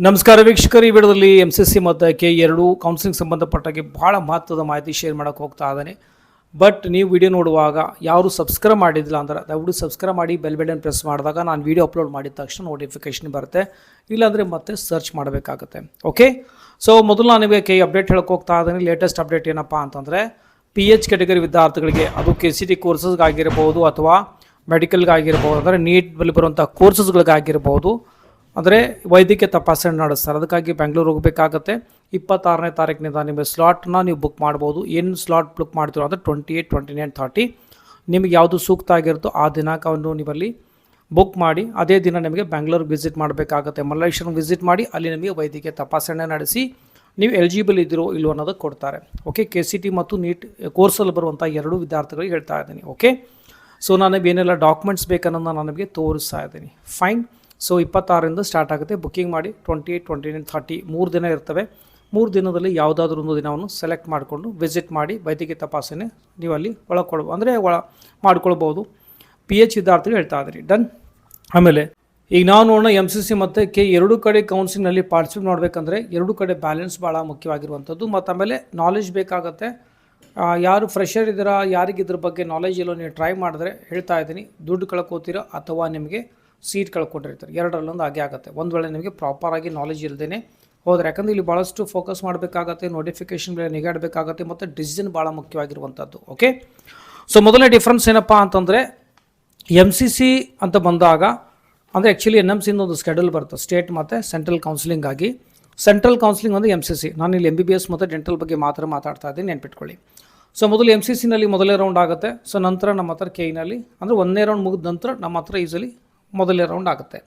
ನಮಸ್ಕಾರ ವೀಕ್ಷಕರು, ಈ ವಿಡಿಯೋದಲ್ಲಿ MCC ಮತ್ತು K2 ಕೌನ್ಸಿಲಿಂಗ್ ಸಂಬಂಧಪಟ್ಟಾಗೆ ಭಾಳ ಮಹತ್ವದ ಮಾಹಿತಿ ಶೇರ್ ಮಾಡೋಕ್ಕೆ ಹೋಗ್ತಾ ಇದ್ದಾನೆ. ಬಟ್ ನೀವು ವಿಡಿಯೋ ನೋಡುವಾಗ ಯಾರು ಸಬ್ಸ್ಕ್ರೈಬ್ ಮಾಡಿದಿಲ್ಲ ಅಂದ್ರೆ ದಯವಿಟ್ಟು ಸಬ್ಸ್ಕ್ರೈಬ್ ಮಾಡಿ, ಬೆಲ್ ಬಟನ್ ಪ್ರೆಸ್ ಮಾಡಿದಾಗ ನಾನು ವಿಡಿಯೋ ಅಪ್ಲೋಡ್ ಮಾಡಿದ ತಕ್ಷಣ ನೋಟಿಫಿಕೇಶನ್ ಬರುತ್ತೆ. ಇಲ್ಲಾಂದರೆ ಮತ್ತೆ ಸರ್ಚ್ ಮಾಡಬೇಕಾಗುತ್ತೆ. ಓಕೆ, ಸೊ ಮೊದಲು ನಾನು ನಿಮಗೆ ಅಪ್ಡೇಟ್ ಹೇಳಕ್ಕೆ ಹೋಗ್ತಾ ಇದ್ದೀನಿ. ಲೇಟೆಸ್ಟ್ ಅಪ್ಡೇಟ್ ಏನಪ್ಪ ಅಂತಂದರೆ PH ಕ್ಯಾಟಗರಿ ವಿದ್ಯಾರ್ಥಿಗಳಿಗೆ, ಅದು KCT ಕೋರ್ಸಸ್ಗಾಗಿರ್ಬೋದು ಅಥವಾ ಮೆಡಿಕಲ್ಗಾಗಿರ್ಬೋದು, ಅಂದರೆ ನೀಟ್ ಬಳಿ ಬರುವಂಥ ಕೋರ್ಸಸ್ಗಳಿಗಾಗಿರ್ಬೋದು, ಅಂದರೆ ವೈದ್ಯಕೀಯ ತಪಾಸಣೆ ನಡೆಸ್ತಾರೆ. ಅದಕ್ಕಾಗಿ ಬೆಂಗಳೂರು ಹೋಗಬೇಕಾಗತ್ತೆ. 26ನೇ ತಾರೀಕಿನಿಂದ ನಿಮ್ಮ ಸ್ಲಾಟ್ನ ನೀವು ಬುಕ್ ಮಾಡ್ಬೋದು. ಏನು ಸ್ಲಾಟ್ ಬುಕ್ ಮಾಡ್ತೀರೋ ಅಂದರೆ 28, 29, 30 ನಿಮಗೆ ಯಾವುದು ಸೂಕ್ತ ಆಗಿರುತ್ತೋ ಆ ದಿನಾಂಕವನ್ನು ನೀವಲ್ಲಿ ಬುಕ್ ಮಾಡಿ ಅದೇ ದಿನ ನಿಮಗೆ ಬೆಂಗಳೂರಿಗೆ ವಿಸಿಟ್ ಮಾಡಬೇಕಾಗತ್ತೆ. ಮಲ್ಲೇಶ್ವರಂ ವಿಸಿಟ್ ಮಾಡಿ ಅಲ್ಲಿ ನಿಮಗೆ ವೈದ್ಯಕೀಯ ತಪಾಸಣೆ ನಡೆಸಿ ನೀವು ಎಲಿಜಿಬಲ್ ಇದ್ದೀರೋ ಇಲ್ಲೋ ಅನ್ನೋದು ಕೊಡ್ತಾರೆ. ಓಕೆ, KCT ಮತ್ತು ನೀಟ್ ಕೋರ್ಸಲ್ಲಿ ಬರುವಂಥ ಎರಡೂ ವಿದ್ಯಾರ್ಥಿಗಳಿಗೆ ಹೇಳ್ತಾ ಇದ್ದೀನಿ. ಓಕೆ, ಸೊ ನಾನು ಏನೆಲ್ಲ ಡಾಕ್ಯುಮೆಂಟ್ಸ್ ಬೇಕನ್ನೋದನ್ನ ನಾನು ನಿಮಗೆ ತೋರಿಸ್ತಾ ಇದ್ದೀನಿ. ಫೈನ್. ಸೊ 26ರಿಂದ ಸ್ಟಾರ್ಟ್ ಆಗುತ್ತೆ. ಬುಕ್ಕಿಂಗ್ ಮಾಡಿ 28, 29, 30 3 ದಿನ ಇರ್ತವೆ. 3 ದಿನದಲ್ಲಿ ಯಾವುದಾದ್ರೂ ಒಂದು ದಿನವನ್ನು ಸೆಲೆಕ್ಟ್ ಮಾಡಿಕೊಂಡು ವಿಸಿಟ್ ಮಾಡಿ ವೈದ್ಯಕೀಯ ತಪಾಸಣೆ ನೀವು ಅಲ್ಲಿ ಮಾಡ್ಕೊಳ್ಬೋದು. PH ವಿದ್ಯಾರ್ಥಿಗಳು ಹೇಳ್ತಾ ಇದ್ದೀರಿ. ಡನ್. ಆಮೇಲೆ ಈಗ ನಾವು ನೋಡೋಣ MCC ಮತ್ತು K2 ಕಡೆ ಕೌನ್ಸಿಲಿಂಗ್ನಲ್ಲಿ ಪಾರ್ಟಿಸಿಪೇಟ್ ಮಾಡಬೇಕಂದ್ರೆ ಎರಡು ಕಡೆ ಬ್ಯಾಲೆನ್ಸ್ ಭಾಳ ಮುಖ್ಯವಾಗಿರುವಂಥದ್ದು. ಮತ್ತು ಆಮೇಲೆ ನಾಲೆಜ್ ಬೇಕಾಗುತ್ತೆ. ಯಾರು ಫ್ರೆಷರ್ ಇದ್ದೀರಾ, ಯಾರಿಗೆ ಇದ್ರ ಬಗ್ಗೆ ನಾಲೆಜ್ ಇಲ್ಲೋ ನೀವು ಟ್ರೈ ಮಾಡಿದ್ರೆ ಹೇಳ್ತಾ ಇದ್ದೀನಿ, ದುಡ್ಡು ಕಳ್ಕೋತೀರಾ ಅಥವಾ ನಿಮಗೆ ಸೀಟ್ ಕಳ್ಕೊಂಡಿರ್ತಾರೆ. ಎರಡರಲ್ಲೊಂದು ಹಾಗೆ ಆಗುತ್ತೆ. ಒಂದು ವೇಳೆ ನಿಮಗೆ ಪ್ರಾಪರಾಗಿ ನಾಲೆಜ್ ಇಲ್ಲದೇ ಹೋದರೆ, ಯಾಕಂದರೆ ಇಲ್ಲಿ ಭಾಳಷ್ಟು ಫೋಕಸ್ ಮಾಡಬೇಕಾಗತ್ತೆ, ನೋಟಿಫಿಕೇಷನ್ ಮೇಲೆ ನಿಗಾ ಇಡಬೇಕಾಗತ್ತೆ ಮತ್ತು ಡಿಸಿಷನ್ ಭಾಳ ಮುಖ್ಯವಾಗಿರುವಂಥದ್ದು. ಓಕೆ, ಸೊ ಮೊದಲನೇ ಡಿಫ್ರೆನ್ಸ್ ಏನಪ್ಪ ಅಂತಂದರೆ MCC ಅಂತ ಬಂದಾಗ ಅಂದರೆ ಆ್ಯಕ್ಚುಲಿ NMC ಒಂದು ಸ್ಕೆಡ್ಯೂಲ್ ಬರುತ್ತೆ, ಸ್ಟೇಟ್ ಮತ್ತು ಸೆಂಟ್ರಲ್ ಕೌನ್ಸಿಲಿಂಗ್ ಆಗಿ. ಸೆಂಟ್ರಲ್ ಕೌನ್ಸಿಲಿಂಗ್ ಅಂದರೆ MCC. ನಾನು ಇಲ್ಲಿ MBBS ಮತ್ತು ಡೆಂಟಲ್ ಬಗ್ಗೆ ಮಾತ್ರ ಮಾತಾಡ್ತಾ ಇದ್ದೀನಿ, ನೆನ್ಪಿಟ್ಕೊಳ್ಳಿ. ಸೊ ಮೊದಲು MCCನಲ್ಲಿ ಮೊದಲನೇ ರೌಂಡ್ ಆಗುತ್ತೆ. ಸೊ ನಂತರ ನಮ್ಮ ಹತ್ರ K-ನಲ್ಲಿ ಅಂದರೆ ಒಂದನೇ ರೌಂಡ್ ಮುಗಿದ ನಂತರ ನಮ್ಮ ಹತ್ರ ಈಸಲಿ ಮೊದಲನೇ ರೌಂಡ್ ಆಗುತ್ತೆ.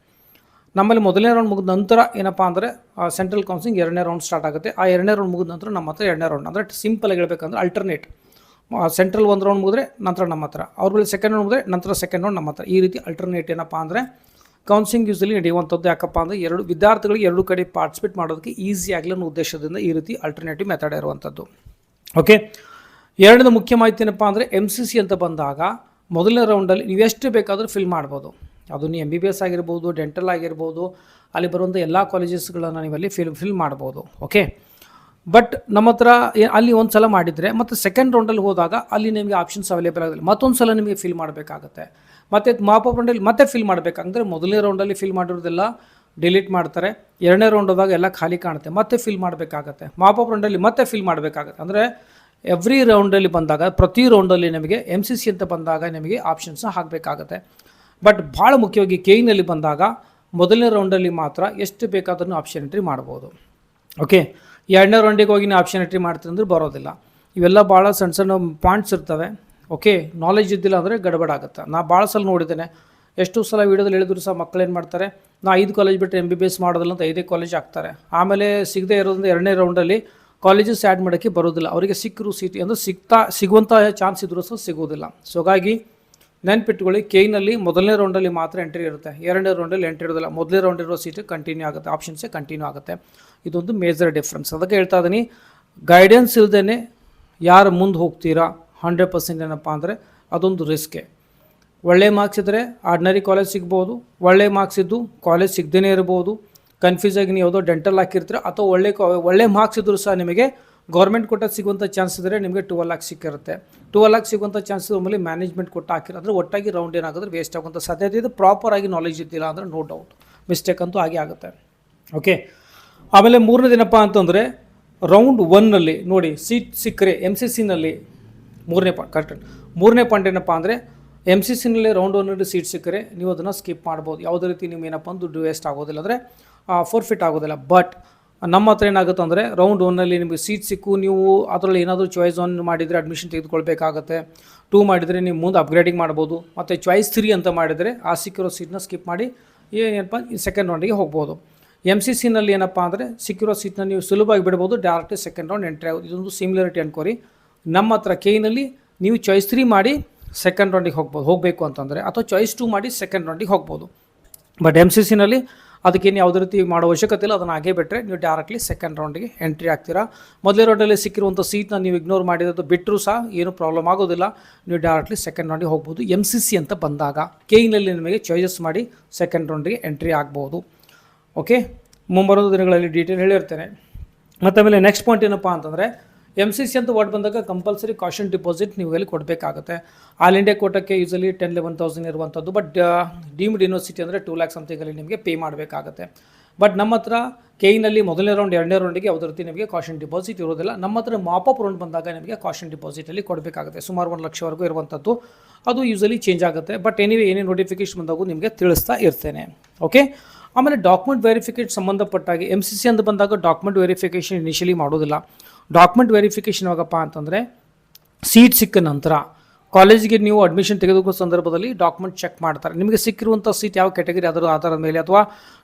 ನಮ್ಮಲ್ಲಿ ಮೊದಲನೇ ರೌಂಡ್ ಮುಗಿದ ನಂತರ ಏನಪ್ಪ ಅಂದರೆ ಸೆಂಟ್ರಲ್ ಕೌನ್ಸಿಲಿಂಗ್ ಎರಡನೇ ರೌಂಡ್ ಸ್ಟಾರ್ಟ್ ಆಗುತ್ತೆ. ಆ ಎರಡನೇ ರೌಂಡ್ ಮುಗಿದ ನಂತರ ನಮ್ಮ ಹತ್ರ ಎರಡನೇ ರೌಂಡ್, ಅಂದರೆ ಸಿಂಪಲ್ ಆಗಿ ಹೇಳ್ಬೇಕಂದ್ರೆ ಅಲ್ಟರ್ನೇಟ್. ಸೆಂಟ್ರಲ್ ಒಂದು ರೌಂಡ್ ಮುಗಿದ್ರೆ ನಂತರ ನಮ್ಮ ಹತ್ರ, ಅವ್ರ ಬಳಿ ಸೆಕೆಂಡ್ ರೌಂಡ್ ಮುಗಿದ್ರೆ ನಂತರ ಸೆಕೆಂಡ್ ರೌಂಡ್ ನಮ್ಮ ಹತ್ರ. ಈ ರೀತಿ ಅಲ್ಟರ್ನೇಟ್ ಏನಪ್ಪ ಅಂದರೆ ಕೌನ್ಸಿಲಿಂಗ್ ಯೂಸಲಿ ನಡೆಯುವಂಥದ್ದು. ಯಾಕಪ್ಪ ಅಂದರೆ ಎರಡು ವಿದ್ಯಾರ್ಥಿಗಳಿಗೆ ಎರಡು ಕಡೆ ಪಾರ್ಟಿಸಿಪೇಟ್ ಮಾಡೋದಕ್ಕೆ ಈಸಿ ಆಗಲಿ ಅನ್ನೋ ಉದ್ದೇಶದಿಂದ ಈ ರೀತಿ ಅಲ್ಟರ್ನೇಟಿವ್ ಮೆಥಡ್ ಇರುವಂಥದ್ದು. ಓಕೆ, ಎರಡನೇ ಮುಖ್ಯ ಮಾಹಿತಿ ಏನಪ್ಪ ಅಂದರೆ MCC ಅಂತ ಬಂದಾಗ ಮೊದಲನೇ ರೌಂಡಲ್ಲಿ ನೀವು ಎಷ್ಟು ಬೇಕಾದರೂ ಫಿಲ್ ಮಾಡ್ಬೋದು. ಅದು ನೀವು MBBS ಆಗಿರ್ಬೋದು, ಡೆಂಟಲ್ ಆಗಿರ್ಬೋದು, ಅಲ್ಲಿ ಬರುವಂಥ ಎಲ್ಲ ಕಾಲೇಜಸ್ಗಳನ್ನು ನೀವಲ್ಲಿ ಫಿಲ್ ಮಾಡ್ಬೋದು. ಓಕೆ, ಬಟ್ ನಮ್ಮ ಹತ್ರ ಅಲ್ಲಿ ಒಂದು ಸಲ ಮಾಡಿದರೆ ಮತ್ತು ಸೆಕೆಂಡ್ ರೌಂಡಲ್ಲಿ ಹೋದಾಗ ಅಲ್ಲಿ ನಿಮಗೆ ಆಪ್ಷನ್ಸ್ ಅವೈಲೇಬಲ್ ಆಗೋದಿಲ್ಲ. ಮತ್ತೊಂದು ಸಲ ನಿಮಗೆ ಫಿಲ್ ಮಾಡಬೇಕಾಗತ್ತೆ. ಮತ್ತು ಮಾಪಪ್ ರೌಂಡಲ್ಲಿ ಮತ್ತೆ ಫಿಲ್ ಮಾಡಬೇಕಂದ್ರೆ ಮೊದಲನೇ ರೌಂಡಲ್ಲಿ ಫಿಲ್ ಮಾಡಿರೋದೆಲ್ಲ ಡಿಲೀಟ್ ಮಾಡ್ತಾರೆ. ಎರಡನೇ ರೌಂಡ್ ಹೋದಾಗ ಎಲ್ಲ ಖಾಲಿ ಕಾಣುತ್ತೆ, ಮತ್ತೆ ಫಿಲ್ ಮಾಡಬೇಕಾಗತ್ತೆ. ಮಾಪಪ್ ರೌಂಡಲ್ಲಿ ಮತ್ತೆ ಫಿಲ್ ಮಾಡಬೇಕಾಗತ್ತೆ. ಅಂದರೆ ಎವ್ರಿ ರೌಂಡಲ್ಲಿ ಬಂದಾಗ, ಪ್ರತಿ ರೌಂಡಲ್ಲಿ ನಿಮಗೆ MCC ಅಂತ ಬಂದಾಗ ನಿಮಗೆ ಆಪ್ಷನ್ಸ್ನ ಹಾಕಬೇಕಾಗತ್ತೆ. ಬಟ್ ಭಾಳ ಮುಖ್ಯವಾಗಿ K-ನಲ್ಲಿ ಬಂದಾಗ ಮೊದಲನೇ ರೌಂಡಲ್ಲಿ ಮಾತ್ರ ಎಷ್ಟು ಬೇಕಾದ್ರೂ ಆಪ್ಷನ್ ಎಂಟ್ರಿ ಮಾಡ್ಬೋದು. ಓಕೆ, ಎರಡನೇ ರೌಂಡಿಗೆ ಹೋಗಿ ನೀವು ಆಪ್ಷನ್ ಎಂಟ್ರಿ ಮಾಡ್ತೀರಿ ಅಂದ್ರೆ ಬರೋದಿಲ್ಲ. ಇವೆಲ್ಲ ಭಾಳ ಸಣ್ಣ ಸಣ್ಣ ಪಾಯಿಂಟ್ಸ್ ಇರ್ತವೆ. ಓಕೆ, ನಾಲೆಜ್ ಇದ್ದಿಲ್ಲ ಅಂದರೆ ಗಡಬಡ ಆಗುತ್ತೆ. ನಾ ಭಾಳ ಸಲ ನೋಡಿದ್ದೇನೆ, ಎಷ್ಟು ಸಲ ವೀಡಿಯೋದಲ್ಲಿ ಹೇಳಿದ್ರು ಸಹ ಮಕ್ಕಳು ಏನು ಮಾಡ್ತಾರೆ, ನಾ 5 ಕಾಲೇಜ್ ಬಿಟ್ಟು MBBS ಮಾಡೋದಿಲ್ಲ ಅಂತ 5 ಕಾಲೇಜ್ ಹಾಕ್ತಾರೆ. ಆಮೇಲೆ ಸಿಗದೆ ಇರೋದ್ರಿಂದ ಎರಡನೇ ರೌಂಡಲ್ಲಿ ಕಾಲೇಜಸ್ ಆ್ಯಡ್ ಮಾಡೋಕ್ಕೆ ಬರೋದಿಲ್ಲ. ಅವರಿಗೆ ಸಿಕ್ಕರು ಸೀಟ್ ಅಂದರೆ ಸಿಗುವಂಥ ಚಾನ್ಸ್ ಇದ್ರೂ ಸಹ ಸಿಗೋದಿಲ್ಲ. ಸೊ ಹಾಗಾಗಿ ನೆನ್ಪಿಟ್ಕೊಳ್ಳಿ, K-ನಲ್ಲಿ ಮೊದಲನೇ ರೌಂಡಲ್ಲಿ ಮಾತ್ರ ಎಂಟ್ರಿ ಇರುತ್ತೆ, ಎರಡನೇ ರೌಂಡಲ್ಲಿ ಎಂಟ್ರಿ ಇರೋದಿಲ್ಲ. ಮೊದಲನೇ ರೌಂಡ್ ಇರೋ ಸೀಟು ಕಂಟಿನ್ಯೂ ಆಗುತ್ತೆ, ಆಪ್ಷನ್ಸೇ ಕಂಟಿನ್ಯೂ ಆಗುತ್ತೆ. ಇದೊಂದು ಮೇಜರ್ ಡಿಫ್ರೆನ್ಸ್. ಅದಕ್ಕೆ ಹೇಳ್ತಾ ಇದ್ದೀನಿ, ಗೈಡೆನ್ಸ್ ಇಲ್ಲದೇ ಯಾರು ಮುಂದೆ ಹೋಗ್ತೀರಾ 100% ಏನಪ್ಪ ಅಂದರೆ ಅದೊಂದು ರಿಸ್ಕೆ. ಒಳ್ಳೆ ಮಾರ್ಕ್ಸ್ ಇದ್ದರೆ ಆರ್ಡಿನರಿ ಕಾಲೇಜ್ ಸಿಗ್ಬೋದು, ಒಳ್ಳೆ ಮಾರ್ಕ್ಸ್ ಇದ್ದು ಕಾಲೇಜ್ ಸಿಗದೇ ಇರ್ಬೋದು. ಕನ್ಫ್ಯೂಸ್ ಆಗಿ ನೀವು ಯಾವುದೋ ಡೆಂಟಲ್ ಹಾಕಿರ್ತೀರ ಅಥವಾ ಒಳ್ಳೆ ಮಾರ್ಕ್ಸ್ ಇದ್ದರೂ ಸಹ ನಿಮಗೆ ಗೌರ್ಮೆಂಟ್ ಕೊಟ್ಟಾಗ ಸಿಗುವಂಥ ಚಾನ್ಸ್ ಇದ್ದರೆ ನಿಮಗೆ 12 lakhs ಸಿಕ್ಕಿರುತ್ತೆ. 12 lakhs ಸಿಗುವಂಥ ಚಾನ್ಸ್ ಆಮೇಲೆ ಮ್ಯಾನೇಜ್ಮೆಂಟ್ ಕೊಟ್ಟು ಹಾಕಿರೋದ್ರೆ ಒಟ್ಟಾಗಿ ರೌಂಡ್ ಏನಾಗಿದ್ರೆ ವೇಸ್ಟ್ ಆಗುವಂಥ ಸಾಧ್ಯತೆ ಇದೆ. ಪ್ರಾಪರಾಗಿ ನಾಲೆಜ್ ಇದ್ದಿಲ್ಲ ಅಂದರೆ ನೋ ಡೌಟ್ ಮಿಸ್ಟೇಕ್ ಅಂತೂ ಹಾಗೆ ಆಗುತ್ತೆ. ಓಕೆ, ಆಮೇಲೆ ಮೂರನೇ ದಿನಪ್ಪ ಅಂತಂದರೆ ರೌಂಡ್ 1ನಲ್ಲಿ ನೋಡಿ ಸೀಟ್ ಸಿಕ್ಕರೆ MCCನಲ್ಲಿ ಮೂರನೇ ಪಾಯಿಂಟ್ ಏನಪ್ಪ ಅಂದರೆ MCCನಲ್ಲಿ ರೌಂಡ್ 1ನಲ್ಲಿ ಸೀಟ್ ಸಿಕ್ಕರೆ ನೀವು ಅದನ್ನು ಸ್ಕಿಪ್ ಮಾಡ್ಬೋದು. ಯಾವುದೇ ರೀತಿ ನೀವು ಏನಪ್ಪ ಅಂದ್ರೆ ದುಡ್ಡು ವೇಸ್ಟ್ ಆಗೋದಿಲ್ಲ, ಅಂದರೆ ಫೋರ್ಫಿಟ್ ಆಗೋದಿಲ್ಲ. ಬಟ್ ನಮ್ಮ ಹತ್ರ ಏನಾಗುತ್ತೆ ಅಂದರೆ ರೌಂಡ್ 1ನಲ್ಲಿ ನಿಮಗೆ ಸೀಟ್ ಸಿಕ್ಕು, ನೀವು ಅದರಲ್ಲಿ ಏನಾದರೂ ಚಾಯ್ಸ್ 1 ಮಾಡಿದರೆ ಅಡ್ಮಿಷನ್ ತೆಗೆದುಕೊಳ್ಬೇಕಾಗತ್ತೆ. 2 ಮಾಡಿದರೆ ನೀವು ಮುಂದೆ ಅಪ್ಗ್ರೇಡಿಂಗ್ ಮಾಡ್ಬೋದು. ಮತ್ತು ಚಾಯ್ಸ್ 3 ಅಂತ ಮಾಡಿದರೆ ಆ ಸಿಕ್ಕಿರೋ ಸೀಟ್ನ ಸ್ಕಿಪ್ ಮಾಡಿ ಏನಪ್ಪ ಸೆಕೆಂಡ್ ರೌಂಡಿಗೆ ಹೋಗ್ಬೋದು. MCCನಲ್ಲಿ ಏನಪ್ಪ ಅಂದರೆ ಸಿಕ್ಕಿರೋ ಸೀಟ್ನ ನೀವು ಸುಲಭವಾಗಿ ಬಿಡ್ಬೋದು, ಡೈರೆಕ್ಟ್ ಸೆಕೆಂಡ್ ರೌಂಡ್ ಎಂಟ್ರಿ ಆಗೋದು. ಇದೊಂದು ಸಿಮಿಲರಿಟಿ ಅನ್ಕೋರಿ. ನಮ್ಮ ಹತ್ರ K-ನಲ್ಲಿ ನೀವು ಚಾಯ್ಸ್ 3 ಮಾಡಿ ಸೆಕೆಂಡ್ ರೌಂಡಿಗೆ ಹೋಗಬೇಕು ಅಂತಂದರೆ, ಅಥವಾ ಚಾಯ್ಸ್ 2 ಮಾಡಿ ಸೆಕೆಂಡ್ ರೌಂಡಿಗೆ ಹೋಗ್ಬೋದು. ಬಟ್ MCCನಲ್ಲಿ ಅದಕ್ಕೇನು ಯಾವುದೇ ರೀತಿ ಮಾಡೋ ಅವಶ್ಯಕತೆ ಇಲ್ಲ. ಅದನ್ನು ಹಾಗೆ ಬಿಟ್ಟರೆ ನೀವು ಡೈರೆಕ್ಟ್ಲಿ ಸೆಕೆಂಡ್ ರೌಂಡಿಗೆ ಎಂಟ್ರಿ ಆಗ್ತೀರಾ. ಮೊದಲನೇ ರೌಂಡಲ್ಲಿ ಸಿಕ್ಕಿರುವಂಥ ಸೀಟ್ನ ನೀವು ಇಗ್ನೋರ್ ಮಾಡಿರೋದು ಬಿಟ್ಟರೂ ಸಹ ಏನೂ ಪ್ರಾಬ್ಲಮ್ ಆಗೋದಿಲ್ಲ, ನೀವು ಡೈರೆಕ್ಟ್ಲಿ ಸೆಕೆಂಡ್ ರೌಂಡಿಗೆ ಹೋಗ್ಬೋದು. MCC ಅಂತ ಬಂದಾಗ K-ನಲ್ಲಿ ನಿಮಗೆ ಚಾಯ್ಸಸ್ ಮಾಡಿ ಸೆಕೆಂಡ್ ರೌಂಡಿಗೆ ಎಂಟ್ರಿ ಆಗ್ಬೋದು. ಓಕೆ, ಮುಂಬರುವ ದಿನಗಳಲ್ಲಿ ಡೀಟೇಲ್ ಹೇಳಿರ್ತೇನೆ. ಮತ್ತು ಆಮೇಲೆ ನೆಕ್ಸ್ಟ್ ಪಾಯಿಂಟ್ ಏನಪ್ಪ ಅಂತಂದರೆ MCC ಅಂತ ವರ್ಡ್ ಬಂದಾಗ ಕಂಪಲ್ಸರಿ ಕಾಷನ್ ಡಿಪಾಸಿಟ್ ನೀವು ಎಲ್ಲಿ ಕೊಡಬೇಕಾಗುತ್ತೆ. ಆಲ್ ಇಂಡಿಯಾ ಕೋಟಕ್ಕೆ ಯೂಸಲಿ 10-11,000 ಇರುವಂಥದ್ದು, ಬಟ್ ಡೀಮ್ಡ್ ಯೂನಿವರ್ಸಿಟಿ ಅಂದರೆ 2 lakh ಸಮಥಿಂಗಲ್ಲಿ ನಿಮಗೆ ಪೇ ಮಾಡಬೇಕಾಗುತ್ತೆ. ಬಟ್ ನಮ್ಮ ಹತ್ರ KE ಮೊದಲನೇ ರೌಂಡ್ 2ನೇ ರೌಂಡಿಗೆ ಯಾವುದೇ ರೀತಿ ನಿಮಗೆ ಕಾಷನ್ ಡಿಪಾಸಿಟ್ ಇರೋದಿಲ್ಲ. ನಮ್ಮ ಹತ್ರ ಮಾಪಪ್ ರೌಂಡ್ ಬಂದಾಗ ನಿಮಗೆ ಕಾಷನ್ ಡಿಪಾಸಿಟಲ್ಲಿ ಕೊಡಬೇಕಾಗುತ್ತೆ. ಸುಮಾರು 1 ಲಕ್ಷವರೆಗೂ ಇರುವಂಥದ್ದು, ಅದು ಯೂಸಲಿ ಚೇಂಜ್ ಆಗುತ್ತೆ. ಬಟ್ ಎನಿವೇ ಏನೇ ನೋಟಿಫಿಕೇಶನ್ ಬಂದಾಗೂ ನಿಮಗೆ ತಿಳಿಸ್ತಾ ಇರ್ತೇನೆ. ಓಕೆ. ಆಮೇಲೆ ಡಾಕ್ಯುಮೆಂಟ್ ವೆರಿಫಿಕೇಷನ್ ಸಂಬಂಧಪಟ್ಟಾಗಿ MCC ಅಂತ ಬಂದಾಗ ಡಾಕ್ಯುಮೆಂಟ್ ವೆರಿಫಿಕೇಷನ್ ಇನಿಷಿಯಲಿ ಮಾಡೋದಿಲ್ಲ. ಡಾಕ್ಯುಮೆಂಟ್ ವೆರಿಫಿಕೇಷನ್ ಯಾವಾಗಪ್ಪ ಅಂತಂದರೆ ಸೀಟ್ ಸಿಕ್ಕ ನಂತರ ಕಾಲೇಜಿಗೆ ನೀವು ಅಡ್ಮಿಷನ್ ತೆಗೆದುಕೊಳ್ಳೋ ಸಂದರ್ಭದಲ್ಲಿ ಡಾಕ್ಯುಮೆಂಟ್ ಚೆಕ್ ಮಾಡ್ತಾರೆ. ನಿಮಗೆ ಸಿಕ್ಕಿರುವಂಥ ಸೀಟ್ ಯಾವ ಕ್ಯಾಟಗರಿ ಅದರ ಆಧಾರದ ಮೇಲೆ ಅಥವಾ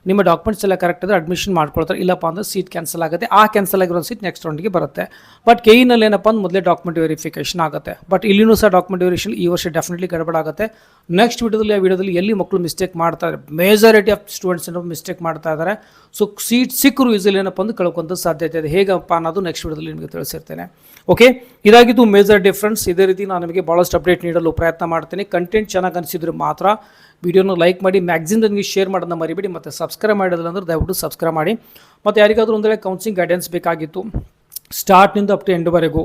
ನಿಮ್ಮ ಡಾಕ್ಯುಮೆಂಟ್ಸ್ ಎಲ್ಲ ಕರೆಕ್ಟ್ ಆದರೆ ಅಡ್ಮಿಷನ್ ಮಾಡ್ಕೊಳ್ತಾರೆ. ಇಲ್ಲಪ್ಪ ಅಂದರೆ ಸೀಟ್ ಕ್ಯಾನ್ಸಲ್ ಆಗುತ್ತೆ. ಆ ಕ್ಯಾನ್ಸಲ್ ಆಗಿರೋ ಸೀಟ್ ನೆಕ್ಸ್ಟ್ ರೌಂಡ್ಗೆ ಬರುತ್ತೆ. ಬಟ್ KE ಏನಪ್ಪ ಅಂದ್ರೆ ಮೊದಲೇ ಡಾಕ್ಯುಮೆಂಟ್ ವೆರಿಫಿಕೇಷನ್ ಆಗುತ್ತೆ. ಬಟ್ ಇಲ್ಲಿನೂ ಸಹ ಡಾಕ್ಯುಮೆಂಟ್ ವೆರಿಫಿಕೇಷನ್ ಈ ವರ್ಷ ಡೆಫಿನೆಟ್ಲಿ ಗಡಬಡಾಗುತ್ತೆ. ನೆಕ್ಸ್ಟ್ ವಿಡಿಯೋದಲ್ಲಿ ಎಲ್ಲಿ ಮಕ್ಕಳು ಮಿಸ್ಟೇಕ್ ಮಾಡ್ತಾರೆ, ಮೇಜಾರಿಟಿ ಆಫ್ ಸ್ಟೂಡೆಂಟ್ಸ್ ಏನೋ ಮಿಸ್ಟೇಕ್ ಮಾಡ್ತಾ ಇದ್ದಾರೆ. ಸೊ ಸೀಟ್ ಸಿಕ್ಕರು ಯೂಸಲಿ ಏನಪ್ಪ ಅಂದ್ರೆ ಕಳ್ಕೊಂತ ಸಾಧ್ಯತೆ ಇದೆ. ಹೇಗಪ್ಪ ಅನ್ನೋದು ನೆಕ್ಸ್ಟ್ ವಿಡಿಯೋದಲ್ಲಿ ನಿಮಗೆ ತಿಳಿಸಿರ್ತೇನೆ. ಓಕೆ, ಇದಾಗಿದ್ದು ಮೇಜರ್ ಡಿಫ್ರೆನ್ಸ್. ಇದೇ ರೀತಿ ನಾನು ನಿಮಗೆ ಭಾಳಷ್ಟು ಅಪ್ಡೇಟ್ ನೀಡಲು ಪ್ರಯತ್ನ ಮಾಡ್ತೀನಿ. ಕಂಟೆಂಟ್ ಚೆನ್ನಾಗಿ ಅನಿಸಿದ್ರೆ ಮಾತ್ರ ವಿಡಿಯೋನ ಲೈಕ್ ಮಾಡಿ, ಮ್ಯಾಕ್ಸಿಮಮ್ ಶೇರ್ ಮಾಡೋದನ್ನ ಮರಿಬೇಡಿ. ಮತ್ತು ಸಬ್ಸ್ಕ್ರೈಬ್ ಮಾಡಿಲ್ಲ ಅಂದರೆ ದಯವಿಟ್ಟು ಸಬ್ಸ್ಕ್ರೈಬ್ ಮಾಡಿ. ಮತ್ತು ಯಾರಿಗಾದರೂ ಒಂದು ವೇಳೆ ಕೌನ್ಸಿಲಿಂಗ್ ಗೈಡೆನ್ಸ್ ಬೇಕಾಗಿತ್ತು ಸ್ಟಾರ್ಟ್ನಿಂದ ಅಪ್ ಟು ಎಂಡ್ವರೆಗೂ,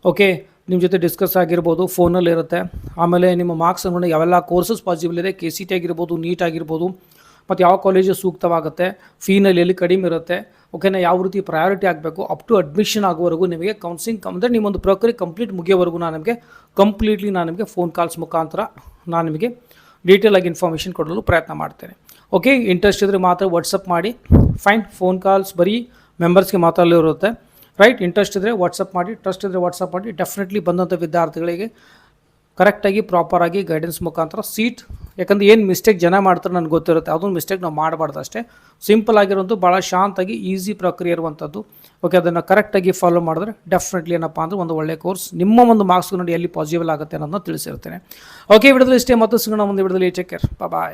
ಓಕೆ, ನಿಮ್ಮ ಜೊತೆ ಡಿಸ್ಕಸ್ ಆಗಿರ್ಬೋದು, ಫೋನಲ್ಲಿ ಇರುತ್ತೆ. ಆಮೇಲೆ ನಿಮ್ಮ ಮಾರ್ಕ್ಸ್ ಅನ್ನು ಯಾವೆಲ್ಲ ಕೋರ್ಸಸ್ ಪಾಸಿಬಲ್ ಇದೆ, KCT ಆಗಿರ್ಬೋದು, ನೀಟ್ ಆಗಿರ್ಬೋದು, ಮತ್ತು ಯಾವ ಕಾಲೇಜು ಸೂಕ್ತವಾಗುತ್ತೆ, ಫೀನಲ್ಲಿ ಎಲ್ಲಿ ಕಡಿಮೆ ಇರುತ್ತೆ, ಓಕೆನಾ, ಯಾವ ರೀತಿ ಪ್ರಯಾರಿಟಿ ಆಗಬೇಕು, ಅಪ್ ಟು ಅಡ್ಮಿಷನ್ ಆಗುವವರೆಗೂ ನಿಮಗೆ ಕೌನ್ಸಿಲಿಂಗ್ ಅಂದರೆ ನಿಮ್ಮೊಂದು ಪ್ರಕ್ರಿಯೆ ಕಂಪ್ಲೀಟ್ ಮುಗಿಯೋವರೆಗೂ ನಾನು ನಿಮಗೆ ಫೋನ್ ಕಾಲ್ಸ್ ಮುಖಾಂತರ ನಾನು ನಿಮಗೆ ಡೀಟೇಲ್ ಆಗಿ ಇನ್ಫಾರ್ಮೇಷನ್ ಕೊಡಲು ಪ್ರಯತ್ನ ಮಾಡ್ತೇನೆ. ಓಕೆ, ಇಂಟ್ರೆಸ್ಟ್ ಇದ್ದರೆ ಮಾತ್ರ ವಾಟ್ಸಪ್ ಮಾಡಿ. ಫೈನ್, ಫೋನ್ ಕಾಲ್ಸ್ ಬರೀ ಮೆಂಬರ್ಸ್ಗೆ ಮಾತ್ರ ಇರುತ್ತೆ. ರೈಟ್, ಇಂಟ್ರೆಸ್ಟ್ ಇದ್ದರೆ ವಾಟ್ಸಪ್ ಮಾಡಿ, ಟ್ರಸ್ಟ್ ಇದ್ದರೆ ವಾಟ್ಸಪ್ ಮಾಡಿ. ಡೆಫಿನೆಟ್ಲಿ ಬಂದಂಥ ವಿದ್ಯಾರ್ಥಿಗಳಿಗೆ ಕರೆಕ್ಟಾಗಿ ಪ್ರಾಪರಾಗಿ ಗೈಡೆನ್ಸ್ ಮುಖಾಂತರ ಸೀಟ್, ಯಾಕಂದರೆ ಏನು ಮಿಸ್ಟೇಕ್ ಜನ ಮಾಡ್ತಾರೆ ನನಗೆ ಗೊತ್ತಿರುತ್ತೆ, ಅದೊಂದು ಮಿಸ್ಟೇಕ್ ನಾವು ಮಾಡಬಾರ್ದು ಅಷ್ಟೇ. ಸಿಂಪಲ್ ಆಗಿರುವಂಥ ಭಾಳ ಶಾಂತಾಗಿ ಈಸಿ ಪ್ರಕ್ರಿಯೆ ಇರುವಂಥದ್ದು. ಓಕೆ, ಅದನ್ನು ಕರೆಕ್ಟಾಗಿ ಫಾಲೋ ಮಾಡಿದ್ರೆ ಡೆಫಿನೆಟ್ಲಿ ಏನಪ್ಪ ಅಂದರೆ ಒಂದು ಒಳ್ಳೆ ಕೋರ್ಸ್ ನಿಮ್ಮ ಒಂದು ಮಾರ್ಕ್ಸ್ ನೋಡಿ ಎಲ್ಲಿ ಪಾಸಿಬಲ್ ಆಗುತ್ತೆ ಅನ್ನೋದನ್ನ ತಿಳಿಸಿರ್ತೇನೆ. ಓಕೆ, ವಿಡಿಯೋದಲ್ಲಿ ಇಷ್ಟೇ. ಮತ್ತು ಸಿಗೋಣ ಮುಂದೆ ವಿಡಿಯೋದಲ್ಲಿ. ಟೇಕ್ ಕೇರ್, ಬಾಯ್.